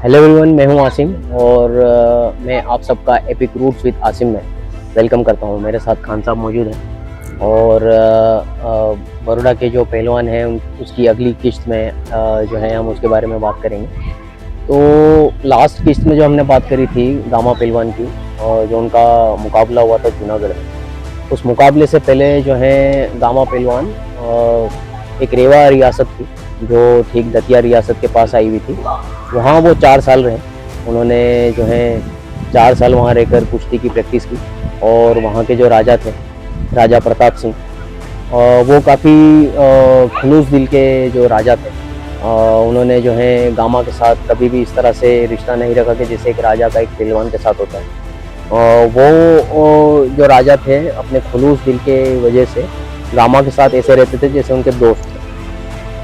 Hello everyone, मैं हूं आसिम और मैं आप सबका एपिक रूट्स विद आसिम में वेलकम करता हूं। मेरे साथ खान साहब मौजूद हैं और बड़ौदा के जो पहलवान हैं उसकी अगली किस्त में जो है हम उसके बारे में बात करेंगे। तो लास्ट किस्त में जो हमने बात करी थी गामा पहलवान की और जो उनका मुकाबला हुआ था जूनागढ़ में, उस मुकाबले से पहले जो है गामा पहलवान एक रेवा रियासत थी जो ठीक दतिया रियासत के पास आई हुई थी। वहाँ वो 4 साल रहे। उन्होंने जो है 4 साल वहाँ रहकर कुश्ती की प्रैक्टिस की और वहाँ के जो राजा थे, राजा प्रताप सिंह, वो काफ़ी खलूस दिल के जो राजा थे। उन्होंने जो है गामा के साथ कभी भी इस तरह से रिश्ता नहीं रखा कि जैसे एक राजा का एक पहलवान के साथ होता है। वो जो राजा थे अपने खलूस दिल के वजह से गामा के साथ ऐसे रहते थे जैसे उनके दोस्त थे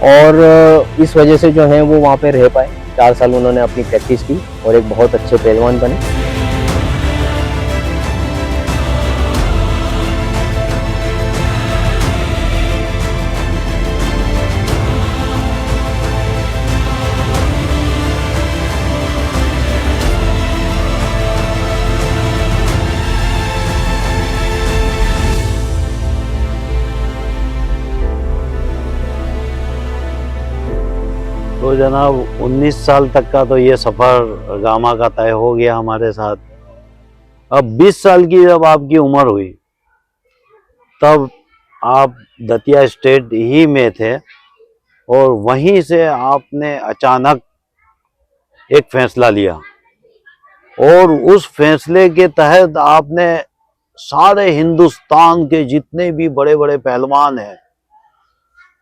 और इस वजह से जो है वो वहाँ पे रह पाए। 4 साल उन्होंने अपनी प्रैक्टिस की और एक बहुत अच्छे पहलवान बने। तो जनाब 19 साल तक का तो ये सफ़र गामा का तय हो गया हमारे साथ। अब 20 साल की जब आपकी उम्र हुई तब आप दतिया स्टेट ही में थे और वहीं से आपने अचानक एक फैसला लिया और उस फैसले के तहत आपने सारे हिंदुस्तान के जितने भी बड़े बड़े पहलवान हैं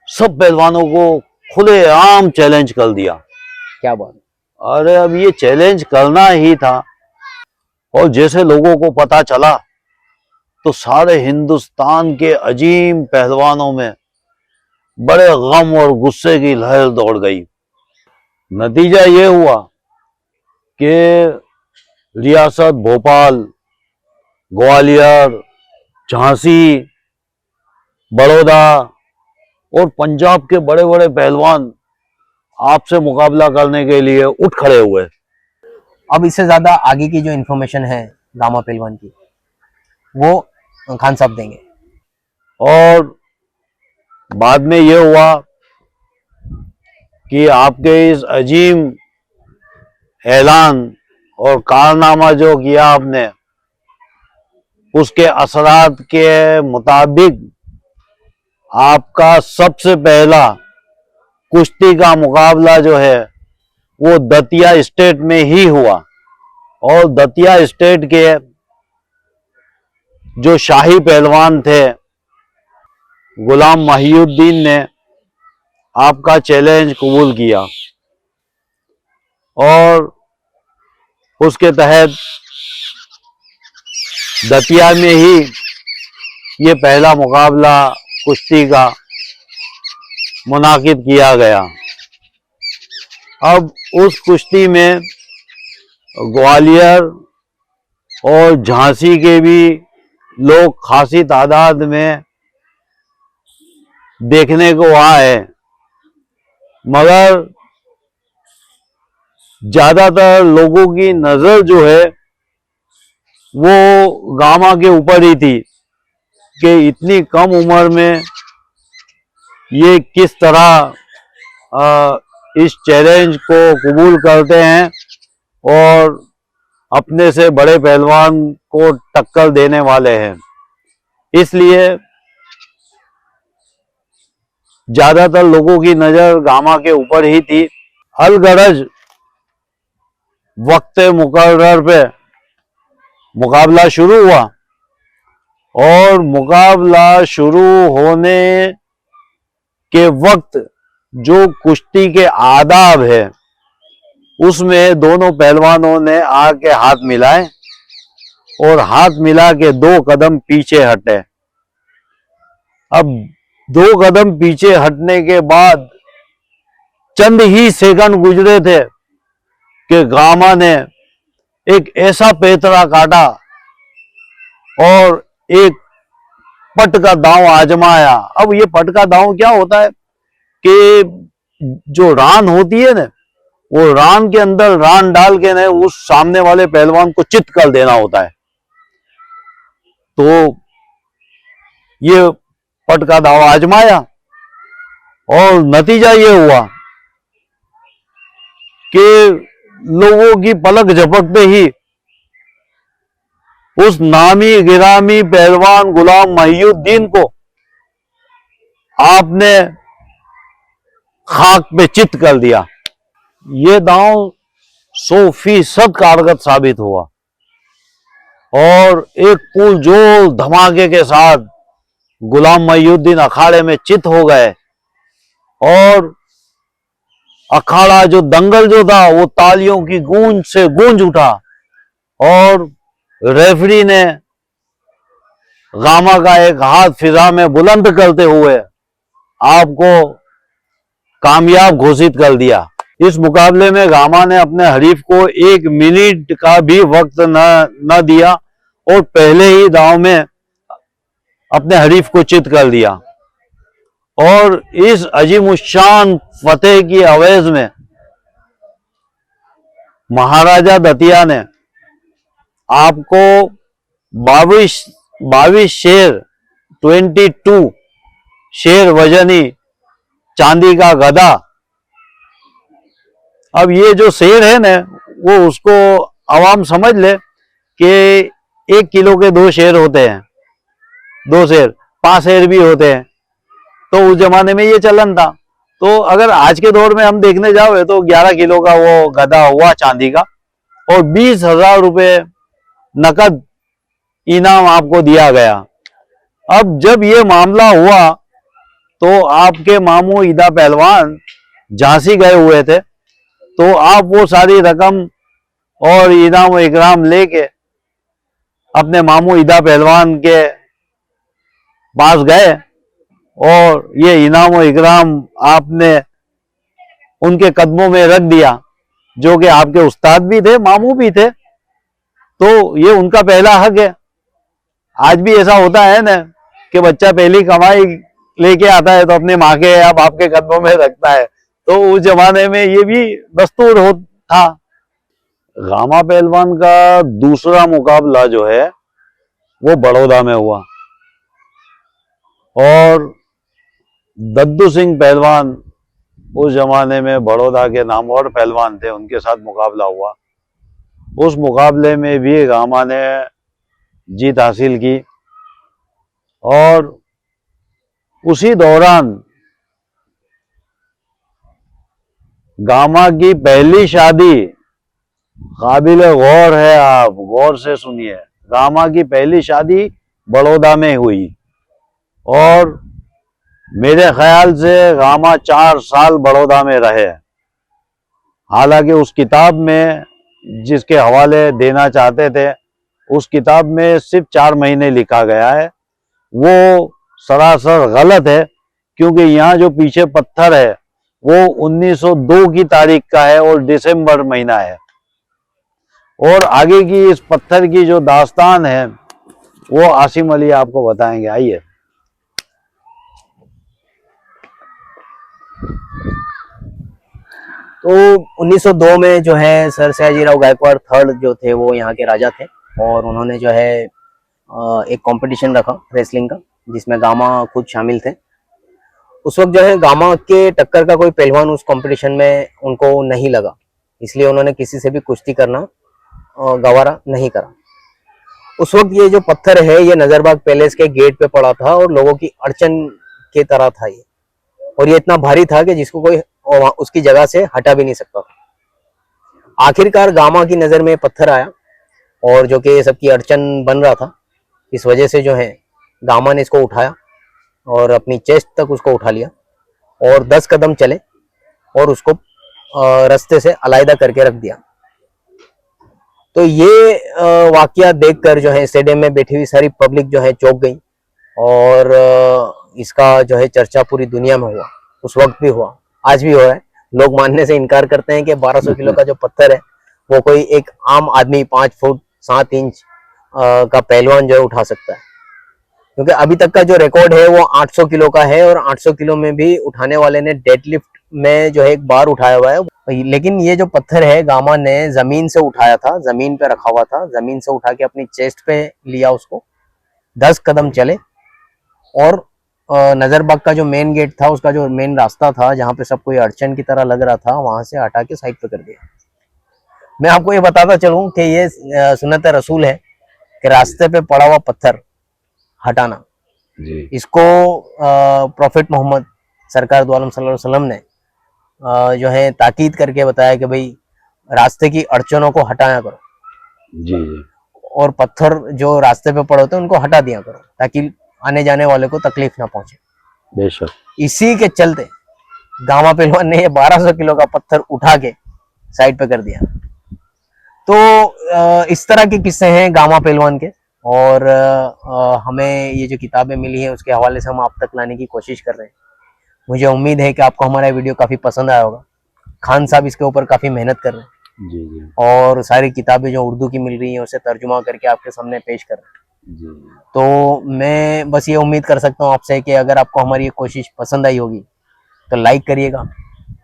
सब पहलवानों को खुलेआम चैलेंज कर दिया। क्या बात। अरे अब ये चैलेंज करना ही था और जैसे लोगों को पता चला तो सारे हिंदुस्तान के अजीम पहलवानों में बड़े गम और गुस्से की लहर दौड़ गई। नतीजा ये हुआ कि रियासत भोपाल, ग्वालियर, झांसी, बड़ौदा और पंजाब के बड़े बड़े पहलवान आपसे मुकाबला करने के लिए उठ खड़े हुए। अब इससे ज़्यादा आगे की जो इन्फॉर्मेशन है गामा पहलवान की वो खान साहब देंगे। और बाद में ये हुआ कि आपके इस अजीम ऐलान और कारनामा जो किया आपने उसके असरात के मुताबिक आपका सबसे पहला कुश्ती का मुकाबला जो है वो दतिया स्टेट में ही हुआ और दतिया स्टेट के जो शाही पहलवान थे गुलाम महिउद्दीन ने आपका चैलेंज कबूल किया और उसके तहत दतिया में ही ये पहला मुकाबला कुश्ती का मुनाकिद किया गया। अब उस कुश्ती में ग्वालियर और झांसी के भी लोग खासी तादाद में देखने को आए, मगर ज्यादातर लोगों की नजर जो है वो गामा के ऊपर ही थी कि इतनी कम उम्र में ये किस तरह इस चैलेंज को कबूल करते हैं और अपने से बड़े पहलवान को टक्कर देने वाले हैं। इसलिए ज्यादातर लोगों की नजर गामा के ऊपर ही थी। अलगरज वक्त मुकर्रर पे मुकाबला शुरू हुआ और मुकाबला शुरू होने के वक्त जो कुश्ती के आदाब है उसमें दोनों पहलवानों ने आके हाथ मिलाए और हाथ मिला के 2 कदम पीछे हटे। अब 2 कदम पीछे हटने के बाद चंद ही सेकंड गुजरे थे कि गामा ने एक ऐसा पैतरा काटा और एक पट का दांव आजमाया। अब ये पट का दांव क्या होता है कि जो रान होती है ना वो रान के अंदर रान डाल के ने उस सामने वाले पहलवान को चित कर देना होता है। तो ये पट का दावा आजमाया और नतीजा ये हुआ कि लोगों की पलक झपकते ही उस नामी गिरामी पहलवान गुलाम मोहिउद्दीन को आपने खाक पे चित कर दिया। ये दांव 100% कारगर साबित हुआ और एक पुरजोर धमाके के साथ गुलाम मोहिउद्दीन अखाड़े में चित हो गए और अखाड़ा जो दंगल जो था वो तालियों की गूंज से गूंज उठा और रेफरी ने गामा का एक हाथ फिजा में बुलंद करते हुए आपको कामयाब घोषित कर दिया। इस मुकाबले में गामा ने अपने हरीफ को 1 मिनट का भी वक्त न दिया और पहले ही दांव में अपने हरीफ को चित कर दिया और इस अजीमुशान फतेह की अवैज में महाराजा दतिया ने आपको 22 शेर 22 शेर वजनी चांदी का गदा। अब ये जो शेर है ना वो उसको आवाम समझ ले कि 1 किलो के 2 शेर होते हैं, 2 शेर 5 शेर भी होते हैं। तो उस जमाने में ये चलन था। तो अगर आज के दौर में हम देखने जाओ तो 11 किलो का वो गदा हुआ चांदी का और 20,000 रुपये नकद इनाम आपको दिया गया। अब जब ये मामला हुआ तो आपके मामू ईदा पहलवान झांसी गए हुए थे, तो आप वो सारी रकम और इनाम इकराम लेके अपने मामू ईदा पहलवान के पास गए और ये इनाम इकराम आपने उनके कदमों में रख दिया, जो कि आपके उस्ताद भी थे, मामू भी थे, तो ये उनका पहला हक है। आज भी ऐसा होता है ना कि बच्चा पहली कमाई लेके आता है तो अपने माँ के या बाप के कदमों में रखता है, तो उस जमाने में ये भी दस्तूर हो था। गामा पहलवान का दूसरा मुकाबला जो है वो बड़ौदा में हुआ और दद्दू सिंह पहलवान उस जमाने में बड़ौदा के नामवर पहलवान थे, उनके साथ मुकाबला हुआ। उस मुकाबले में भी गामा ने जीत हासिल की और उसी दौरान गामा की पहली शादी, काबिल गौर है, आप गौर से सुनिए, गामा की पहली शादी बड़ौदा में हुई और मेरे ख्याल से गामा 4 साल बड़ौदा में रहे। हालांकि उस किताब में जिसके हवाले देना चाहते थे उस किताब में सिर्फ 4 महीने लिखा गया है, वो सरासर गलत है, क्योंकि यहाँ जो पीछे पत्थर है वो 1902 की तारीख का है और दिसंबर महीना है। और आगे की इस पत्थर की जो दास्तान है वो आसिम अली आपको बताएंगे। आइए। तो 1902 में जो है सर सयाजीराव गायकवाड़ थर्ड जो थे वो यहाँ के राजा थे और उन्होंने जो है एक कंपटीशन रखा रेसलिंग का, जिसमें गामा खुद शामिल थे। उस वक्त जो है गामा के टक्कर का कोई पहलवान उस कंपटीशन में उनको नहीं लगा, इसलिए उन्होंने किसी से भी कुश्ती करना गवारा नहीं करा। उस वक्त ये जो पत्थर है ये नजरबाग पैलेस के गेट पे पड़ा था और लोगों की अड़चन की तरह था ये, और ये इतना भारी था कि जिसको कोई उसकी जगह से हटा भी नहीं सकता था। आखिरकार गामा की नजर में पत्थर आया और जो कि सबकी अड़चन बन रहा था, इस वजह से जो है गामा ने इसको उठाया और अपनी चेस्ट तक उसको उठा लिया और 10 कदम चले और उसको रास्ते से अलग करके रख दिया। तो ये वाकया देखकर जो है स्टेडियम में बैठी हुई सारी पब्लिक जो है चौंक गई और इसका जो है चर्चा पूरी दुनिया में हुआ। उस वक्त भी हुआ, आज भी हो रहा है। लोग मानने से इनकार करते हैं कि 1200 किलो का जो पत्थर है वो कोई एक आम आदमी 5 फुट 7 इंच का पहलवान जो है उठा सकता है, क्योंकि अभी तक का जो रिकॉर्ड है वो 800 किलो का है और 800 किलो में भी उठाने वाले ने डेडलिफ्ट में जो है एक बार उठाया हुआ है लेकिन ये जो पत्थर है गामा ने जमीन से उठाया था, जमीन पे रखा हुआ था, जमीन से उठा के अपनी चेस्ट पे लिया उसको, 10 कदम चले और नजरबाग का जो मेन गेट था, उसका जो मेन रास्ता था जहाँ पे सब कोई अड़चन की तरह लग रहा था, वहां से हटा के साइड पे कर दिया। मैं आपको ये बताता चलूं कि ये सुन्नत रसूल है कि रास्ते पे पड़ा हुआ पत्थर हटाना। जी इसको प्रॉफिट मोहम्मद सरकार दो आलम सल्लल्लाहु अलैहि वसल्लम ने जो है ताकीद करके बताया कि भाई रास्ते की अड़चनों को हटाया करो, जी और पत्थर जो रास्ते पे पड़े होते हैं उनको हटा दिया करो, ताकि आने जाने वाले को तकलीफ ना पहुंचे। बेशक। इसी के चलते गामा पहलवान ने ये 1200 किलो का पत्थर उठा के साइड पे कर दिया। तो इस तरह के किस्से हैं गामा पहलवान के, और हमें ये जो किताबें मिली हैं उसके हवाले से हम आप तक लाने की कोशिश कर रहे हैं। मुझे उम्मीद है कि आपको हमारा वीडियो काफी पसंद आया होगा। खान साहब इसके ऊपर काफी मेहनत कर रहे हैं, जी जी और सारी किताबें जो उर्दू की मिल रही हैं उसे तर्जुमा करके आपके सामने पेश कर रहे हैं। जी तो मैं बस ये उम्मीद कर सकता हूँ आपसे कि अगर आपको हमारी ये कोशिश पसंद आई होगी तो लाइक करिएगा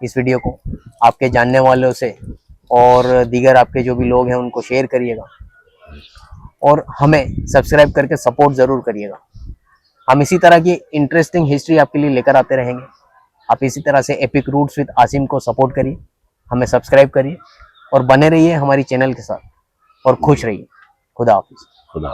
इस वीडियो को, आपके जानने वालों से और दीगर आपके जो भी लोग हैं उनको शेयर करिएगा, और हमें सब्सक्राइब करके सपोर्ट ज़रूर करिएगा। हम इसी तरह की इंटरेस्टिंग हिस्ट्री आपके लिए लेकर आते रहेंगे। आप इसी तरह से एपिक रूट्स विद आसिम को सपोर्ट करिए, हमें सब्सक्राइब करिए और बने रहिए हमारी चैनल के साथ, और खुश रहिए। खुदा हाफिज़। खुदा।